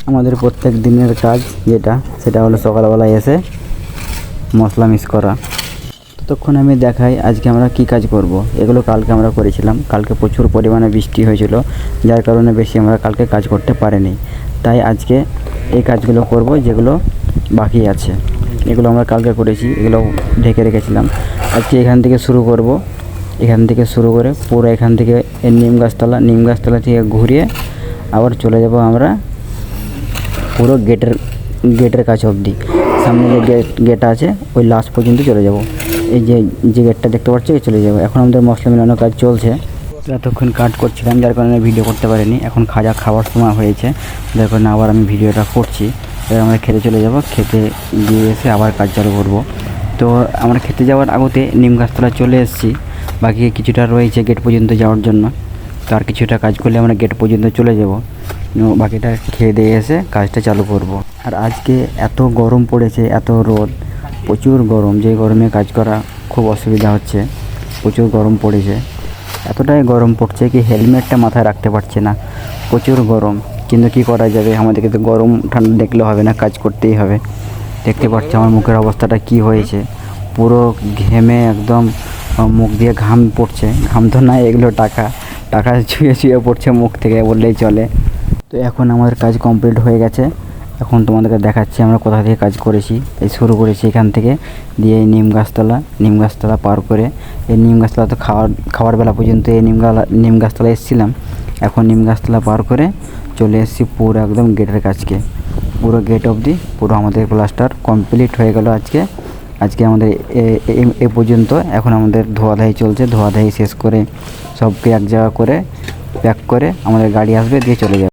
আমাদের প্রত্যেক দিনের কাজ যেটা সেটা হলো সকালবেলায় এসে মশলা মিক্স করা। ততক্ষণ আমি দেখাই আজকে আমরা কি কাজ করব। এগুলো কালকে আমরা করেছিলাম। কালকে প্রচুর পরিমাণে বৃষ্টি হয়েছিল, যার কারণে বেশি আমরা কালকে কাজ করতে পারিনি। তাই আজকে এই কাজগুলো করব যেগুলো বাকি আছে। এগুলো আমরা কালকে করেছি, এগুলো ঢেকে রেখেছিলাম। আজকে এখান থেকে শুরু করব, এখান থেকে শুরু করে পুরো এখান থেকে নিম গাছতলা থেকে ঘুরিয়ে আবার চলে যাব আমরা পুরো গেটের কাছে অবধি। সামনে যে গেট আছে ওই লাস্ট পর্যন্ত চলে যাব। এই যে গেটটা দেখতে পাচ্ছি চলে যাব। এখন আমাদের মশলা মেলানোর কাজ চলছে। এতক্ষণ কাট করছিলাম, যার কারণে ভিডিও করতে পারিনি। এখন খাওয়ার সময় হয়েছে, যার কারণে আবার আমি ভিডিওটা করছি। এবার আমরা খেতে চলে যাব, খেতে গিয়ে এসে আবার কাজ চালু করব। তো আমরা খেতে যাওয়ার আগতে নিম গাছতলা চলে এসেছি। বাকি কিছুটা রয়েছে গেট পর্যন্ত যাওয়ার জন্য। তো আর কিছুটা কাজ করলে আমরা গেট পর্যন্ত চলে যাব। বাকিটা খেয়ে দিয়ে এসে কাজটা চালু করব। আর আজকে এত গরম পড়েছে, এত রোদ, প্রচুর গরম। যে গরমে কাজ করা খুব অসুবিধা হচ্ছে, প্রচুর গরম পড়েছে। এতটাই গরম পড়ছে কি হেলমেটটা মাথায় রাখতে পারছে না, প্রচুর গরম। কিন্তু কি করা যাবে, আমাদেরকে তো গরম ঠান্ডা দেখলে হবে না, কাজ করতেই হবে। দেখতে পাচ্ছি আমার মুখের অবস্থাটা কি হয়েছে, পুরো ঘেমে একদম মুখ দিয়ে ঘাম পড়ছে। ঘাম তো না, এগুলো টাকা ছুঁয়ে পড়ছে মুখ থেকে বললেই চলে। তো এখন আমাদের কাজ কমপ্লিট হয়ে গেছে। এখন তোমাদেরকে দেখাচ্ছি আমরা কোথা থেকে কাজ করেছি। এই শুরু করেছি এখান থেকে, দিয়ে এই নিম গাছতলা পার করে এই নিম গাছতলা তো খাওয়ার বেলা পর্যন্ত এই নিম গাছতলা এসেছিলাম। এখন নিম গাছতলা পার করে চলে এসেছি পুরো একদম গেটের কাছকে। পুরো গেট অবধি পুরো আমাদের প্লাস্টার কমপ্লিট হয়ে গেল আজকে আমাদের এ পর্যন্ত। এখন আমাদের ধোয়াধাই চলছে, ধোয়াধাই শেষ করে সবকে এক জায়গা করে প্যাক করে আমাদের গাড়ি আসবে, দিয়ে চলে যাবে।